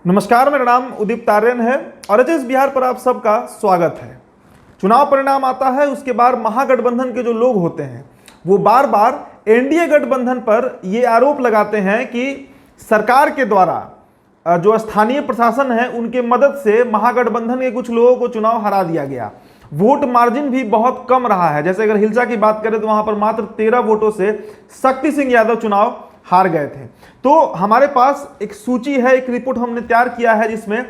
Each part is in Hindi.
नमस्कार, मेरा नाम उदित तारेन है और एचएस बिहार पर आप सबका स्वागत है। चुनाव परिणाम आता है, उसके बाद महागठबंधन के जो लोग होते हैं वो बार बार एनडीए गठबंधन पर ये आरोप लगाते हैं कि सरकार के द्वारा जो स्थानीय प्रशासन है उनके मदद से महागठबंधन के कुछ लोगों को चुनाव हरा दिया गया। वोट मार्जिन भी बहुत कम रहा है। जैसे अगर हिलसा की बात करें तो वहां पर मात्र 13 वोटों से शक्ति सिंह यादव चुनाव हार गए थे। तो हमारे पास एक सूची है, एक रिपोर्ट हमने तैयार किया है जिसमें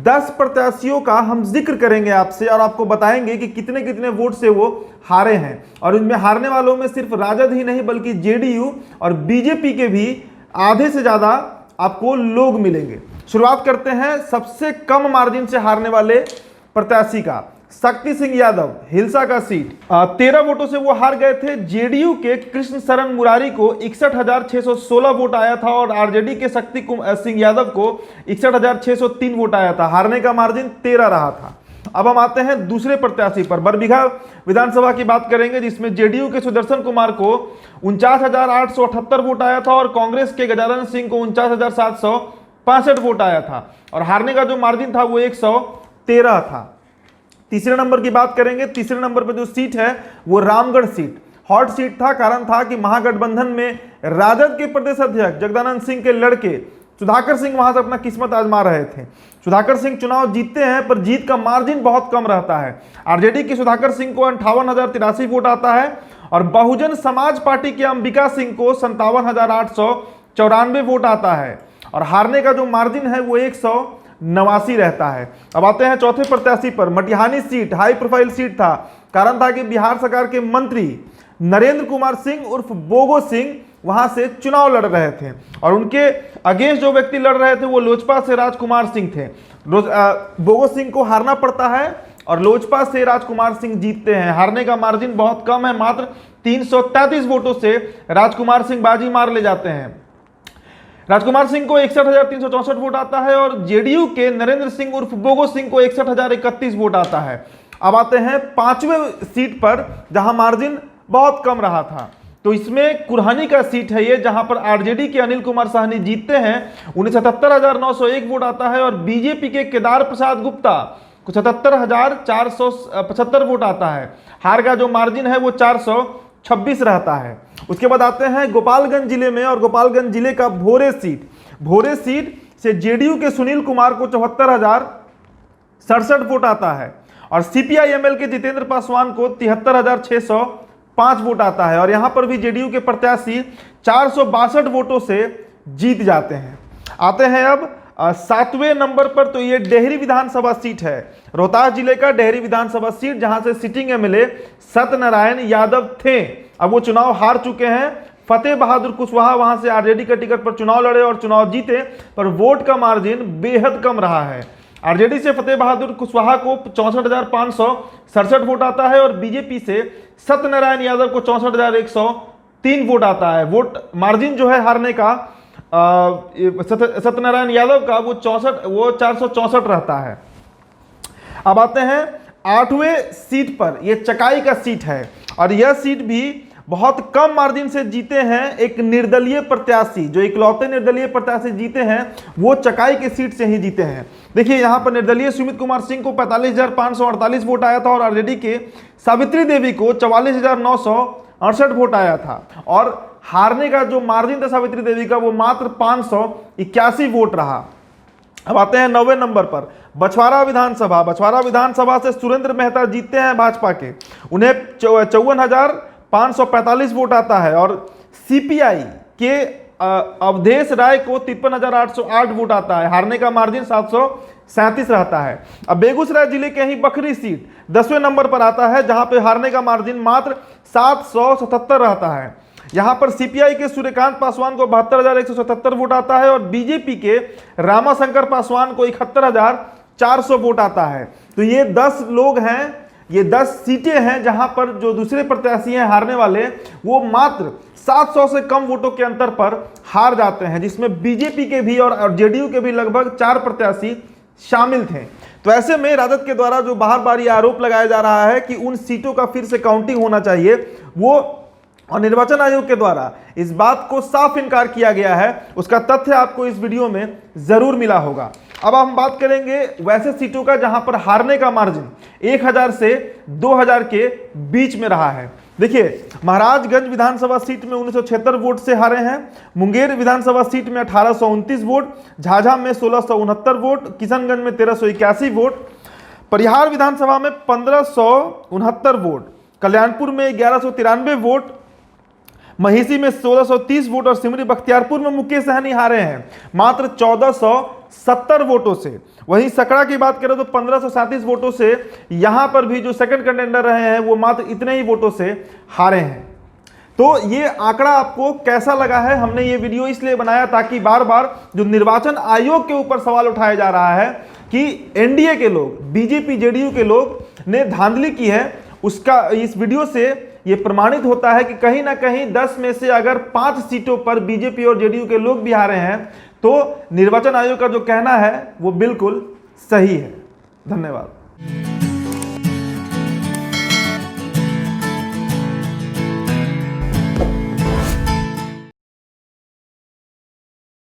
10 प्रत्याशियों का हम जिक्र करेंगे आपसे और आपको बताएंगे कि कितने कितने वोट से वो हारे हैं। और इनमें हारने वालों में सिर्फ राजद ही नहीं बल्कि जेडीयू और बीजेपी के भी आधे से ज्यादा आपको लोग मिलेंगे। शुरुआत करते हैं सबसे कम मार्जिन से हारने वाले प्रत्याशी का, शक्ति सिंह यादव, हिलसा का सीट। 13 वोटों से वो हार गए थे। जेडीयू के कृष्ण शरण मुरारी को 61,616 वोट आया था और आरजेडी के शक्ति सिंह यादव को 61,603 वोट आया था। हारने का मार्जिन 13 रहा था। अब हम आते हैं दूसरे प्रत्याशी पर। बरबीघा विधानसभा की बात करेंगे जिसमें जेडीयू के सुदर्शन कुमार को 49,878 वोट आया था और कांग्रेस के गजानन सिंह को 49,765 वोट आया था और हारने का जो मार्जिन था वो 113 था। तीसरे नंबर की बात करेंगे। तीसरे नंबर पर जो सीट है वो रामगढ़ सीट हॉट सीट था। कारण था कि महागठबंधन में राजद के प्रदेश अध्यक्ष जगदानंद सिंह के लड़के सुधाकर सिंह वहां से अपना किस्मत आजमा रहे थे। सुधाकर सिंह चुनाव जीतते हैं पर जीत का मार्जिन बहुत कम रहता है। आरजेडी के सुधाकर सिंह को 58,083 वोट आता है और बहुजन समाज पार्टी के अंबिका सिंह को 57,894 वोट आता है और हारने का जो मार्जिन है वो 189 रहता है। अब आते हैं चौथे प्रत्याशी पर। Matihani seat high profile seat था। कारण था कि बिहार सरकार के मंत्री नरेंद्र कुमार सिंह उर्फ बोगो सिंह वहां से चुनाव लड़ रहे थे और उनके अगेंस्ट जो व्यक्ति लड़ रहे थे वो लोजपा से राजकुमार सिंह थे। बोगो सिंह को हारना पड़ता है और लोजपा से राजकुमार सिंह जीतते हैं। हारने का मार्जिन बहुत कम है, मात्र 333 वोटों से राजकुमार सिंह बाजी मार ले जाते हैं। राजकुमार सिंह को 61,364 वोट आता है और जेडीयू के नरेंद्र सिंह उर्फ बोगो सिंह को 61,031 वोट आता है। अब आते हैं पांचवें सीट पर जहां मार्जिन बहुत कम रहा था। तो इसमें कुरहानी का सीट है ये, जहां पर आरजेडी के अनिल कुमार साहनी जीतते हैं। उन्हें 77,901 वोट आता है और बीजेपी के केदार प्रसाद गुप्ता को 77,475 वोट आता है। हार का जो मार्जिन है वो 426 रहता है। उसके बाद आते हैं गोपालगंज जिले में और गोपालगंज जिले का भोरे सीट। भोरे सीट से जेडीयू के सुनील कुमार को 74,067 वोट आता है और सीपीआई-एमएल के जितेंद्र पासवान को 73,605 वोट आता है और यहां पर भी जेडीयू के प्रत्याशी 462 वोटों से जीत जाते हैं। आते हैं अब 7वें नंबर पर। तो ये डेहरी विधानसभा सीट है, रोहतास जिले का डेहरी विधानसभा सीट, जहां से सिटिंग एमएलए सत्यनारायण यादव थे। अब वो चुनाव हार चुके हैं। फतेह बहादुर कुशवाहा वहां से आरजेडी के टिकट पर चुनाव लड़े और चुनाव जीते, पर वोट का मार्जिन बेहद कम रहा है। आरजेडी से फतेह बहादुर कुशवाहा को 64,567 वोट आता है और बीजेपी से सत्यनारायण यादव को 64,103 वोट आता है। वोट मार्जिन जो है हारने का सत्यनारायण यादव का वो 464 रहता है। अब आते हैं 8वें सीट पर। यह चकाई का सीट है और यह सीट भी बहुत कम मार्जिन से जीते हैं। एक निर्दलीय प्रत्याशी, जो इकलौते निर्दलीय प्रत्याशी जीते हैं वो चकाई के सीट से ही जीते हैं। देखिए यहां पर निर्दलीय सुमित कुमार सिंह को 45,548 वोट आया था और आरजेडी के सावित्री देवी को 44,968 वोट आया था और हारने का जो मार्जिन था सावित्री देवी का वो मात्र 581 वोट रहा। अब आते हैं 9वें नंबर पर। बछवाड़ा विधानसभा। बछवाड़ा विधानसभा से सुरेंद्र मेहता जीतते हैं भाजपा के। उन्हें 54,545 वोट आता है और सीपीआई के अवधेश राय को 53,808 वोट आता है। हारने का मार्जिन 737 रहता है। अब बेगूसराय जिले के ही बखरी सीट 10वें नंबर पर आता है, जहां पे हारने का मार्जिन मात्र 777 रहता है। यहां पर सीपीआई के सूर्यकांत पासवान को 72,177 वोट आता है और बीजेपी के रामाशंकर पासवान को 71,400 वोट आता है। तो ये 10 लोग हैं, ये 10 सीटें हैं जहां पर जो दूसरे प्रत्याशी हैं हारने वाले वो मात्र 700 से कम वोटों के अंतर पर हार जाते हैं, जिसमें बीजेपी के भी और जेडीयू के भी लगभग 4 प्रत्याशी शामिल थे। तो ऐसे में राजद के द्वारा जो बार बार ये आरोप लगाया जा रहा है कि उन सीटों का फिर से काउंटिंग होना चाहिए, वो और निर्वाचन आयोग के द्वारा इस बात को साफ इनकार किया गया है, उसका तथ्य आपको इस वीडियो में जरूर मिला होगा। अब हम बात करेंगे वैसे सीटों का जहां पर हारने का मार्जिन 1000 से 2000 के बीच में रहा है। देखिए, महाराजगंज विधानसभा सीट में 1976 वोट से हारे हैं, मुंगेर विधानसभा सीट में 1829 वोट, झाझा में 1669 वोट, किशनगंज में 1381 वोट, परिहार विधानसभा में 1569 वोट, कल्याणपुर में 1193 वोट, महिषी में 1630 वोट और सिमरी बख्तियारपुर में मुकेश सहनी हारे हैं मात्र 1470 वोटों से। वहीं सकड़ा की बात करें तो 1537 वोटों से यहां पर भी जो सेकंड कंटेंडर रहे हैं वो मात्र इतने ही वोटों से हारे हैं। तो ये आंकड़ा आपको कैसा लगा है? हमने ये वीडियो इसलिए बनाया ताकि बार बार जो निर्वाचन आयोग के ऊपर सवाल उठाया जा रहा है कि एनडीए के लोग, बीजेपी जेडीयू के लोग ने धांधली की है, उसका इस वीडियो से ये प्रमाणित होता है कि कहीं ना कहीं 10 में से अगर 5 सीटों पर बीजेपी और जेडीयू के लोग भी हारे हैं तो निर्वाचन आयोग का जो कहना है वो बिल्कुल सही है। धन्यवाद।